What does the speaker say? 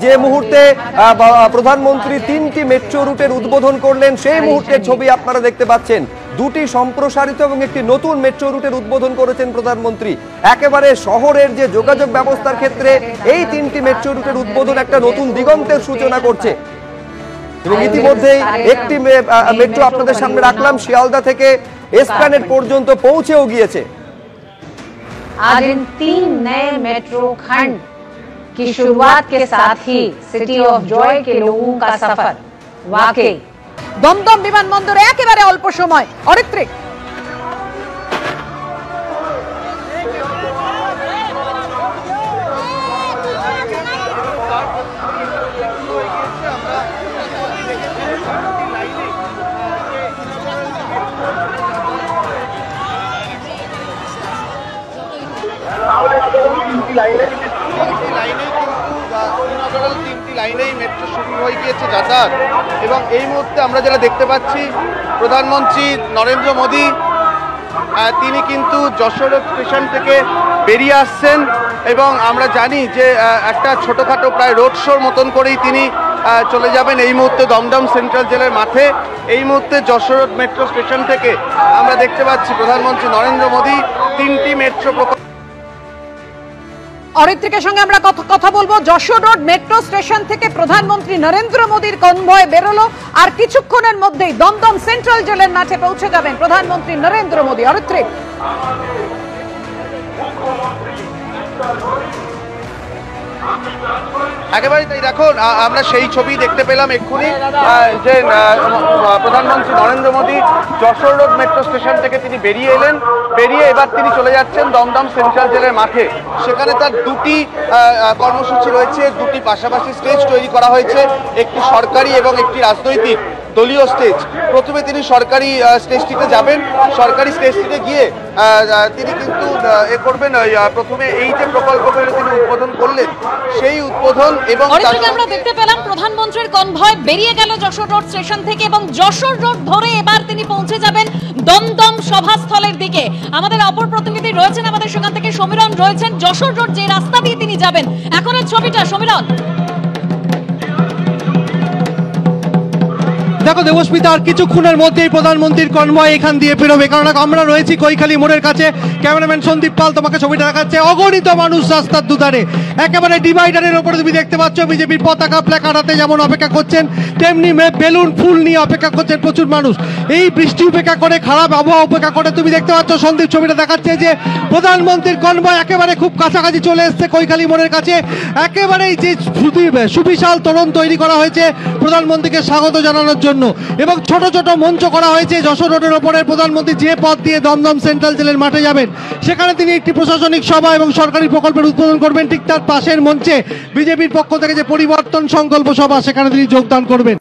যে মুহূর্তে প্রধানমন্ত্রী 3টি মেট্রো রুটের উদ্বোধন করলেন সেই মুহূর্তের ছবি আপনারা দেখতে পাচ্ছেন। দুটি সম্প্রসারিত এবং একটি নতুন মেট্রো রুটের উদ্বোধন করেছেন প্রধানমন্ত্রী। একেবারে শহরের যে যোগাযোগ ব্যবস্থার ক্ষেত্রে এই 3টি মেট্রো রুটের উদ্বোধন একটা নতুন দিগন্তের সূচনা করছে। এবং ইতিমধ্যেই একটি মেট্রো আপনাদের সামনে রাখলাম, শিয়ালদা থেকে এসপ্ল্যানেড পর্যন্ত পৌঁছেও গিয়েছে। आज इन 3 नए मेट्रो खंड की शुरुआत के साथ ही सिटी ऑफ जॉय के लोगों का सफर वाकई দমদম বিমানবন্দরে একেবারে অল্প সময়। অরিত্রিক লাইনেই মেট্রো শুরু হয়ে গিয়েছে যাতায়াত। এবং এই মুহূর্তে আমরা যেটা দেখতে পাচ্ছি, প্রধানমন্ত্রী নরেন্দ্র মোদী তিনি কিন্তু যশোর স্টেশন থেকে বেরিয়ে আসছেন এবং আমরা জানি যে একটা ছোটোখাটো প্রায় রোড শোর মতন করেই তিনি চলে যাবেন এই মুহূর্তে দমদম সেন্ট্রাল জেলের মাঠে। এই মুহূর্তে যশোর মেট্রো স্টেশন থেকে আমরা দেখতে পাচ্ছি প্রধানমন্ত্রী নরেন্দ্র মোদী 3টি মেট্রো প্রকল্প। অরিত্রিকের সঙ্গে আমরা কথা বলবো। যশোর রোড মেট্রো স্টেশন থেকে প্রধানমন্ত্রী নরেন্দ্র মোদীর কনভয় বেরোলো, আর কিছুক্ষণের মধ্যেই দমদম সেন্ট্রাল জেলের মাঠে পৌঁছে যাবেন প্রধানমন্ত্রী নরেন্দ্র মোদী। অরিত্রিক একেবারেই তাই। দেখো, আমরা সেই ছবি দেখতে পেলাম এক্ষুনি যে প্রধানমন্ত্রী Narendra Modi Jessore road metro station থেকে তিনি বেরিয়ে এলেন। বেরিয়ে এবার তিনি চলে যাচ্ছেন দমদম সেন্ট্রাল জেলের মাঠে। সেখানে তার দুটি কর্মসূচি রয়েছে, দুটি পাশাপাশি স্টেজ তৈরি করা হয়েছে, একটি সরকারি এবং একটি রাজনৈতিক দলীয় স্টেজ। প্রথমে তিনি সরকারি স্টেজটিতে যাবেন। সরকারি স্টেজটিতে গিয়ে তিনি কিন্তু করবেন প্রথমে এই যে প্রকল্পগুলো তিনি উদ্বোধন করলেন সেই উদ্বোধন। এবং আমরা দেখতে পেলাম প্রধানমন্ত্রীর কনভয় বেরিয়ে গেল যশোর রোড স্টেশন থেকে এবং যশোর রোড ধরে এবার তিনি পৌঁছে যাবেন দমদম সভাস্থলের দিকে। আমাদের অপর প্রতিনিধি রয়েছেন আমাদের সেখান থেকে, সমীরণ রয়েছেন। যশোর রোড যে রাস্তা দিয়ে তিনি যাবেন, এখনের ছবিটা সমীরণ। দেখো দেবস্মিতা, আর কিছুক্ষণের মধ্যেই প্রধানমন্ত্রীর কনভয় এখান দিয়ে বেরোবে, কারণ আমরা রয়েছি কৈখালী মোড়ের কাছে। ক্যামেরাম্যান সন্দীপ পাল তোমাকে ছবিটা দেখাচ্ছে। অগণিত মানুষ রাস্তার দুধারে, একেবারে ডিভাইডারের ওপরে তুমি দেখতে পাচ্ছ বিজেপির পতাকা প্ল্যাকার্ড হাতে যেমন অপেক্ষা করছেন, তেমনি বেলুন ফুল নিয়ে অপেক্ষা করছেন প্রচুর মানুষ। এই বৃষ্টি উপেক্ষা করে, খারাপ আবহাওয়া উপেক্ষা করে তুমি দেখতে পাচ্ছ সন্দীপ ছবিটা দেখাচ্ছে যে প্রধানমন্ত্রীর কনভয় একেবারে খুব কাছাকাছি চলে এসছে কৈখালী মোড়ের কাছে। একেবারেই যে সুবিশাল তোরণ তৈরি করা হয়েছে প্রধানমন্ত্রীকে স্বাগত জানানোর জন্য, এবং ছোট ছোট মঞ্চ করা হয়েছে যশোর রোডের ওপরে। প্রধানমন্ত্রী যে পথ দিয়ে দমদম সেন্ট্রাল জেলের মাঠে যাবেন, সেখানে তিনি একটি প্রশাসনিক সভা এবং সরকারি প্রকল্পের উদ্বোধন করবেন। ঠিক তার পাশের মঞ্চে বিজেপির পক্ষ থেকে যে পরিবর্তন সংকল্প সভা, সেখানে তিনি যোগদান করবেন।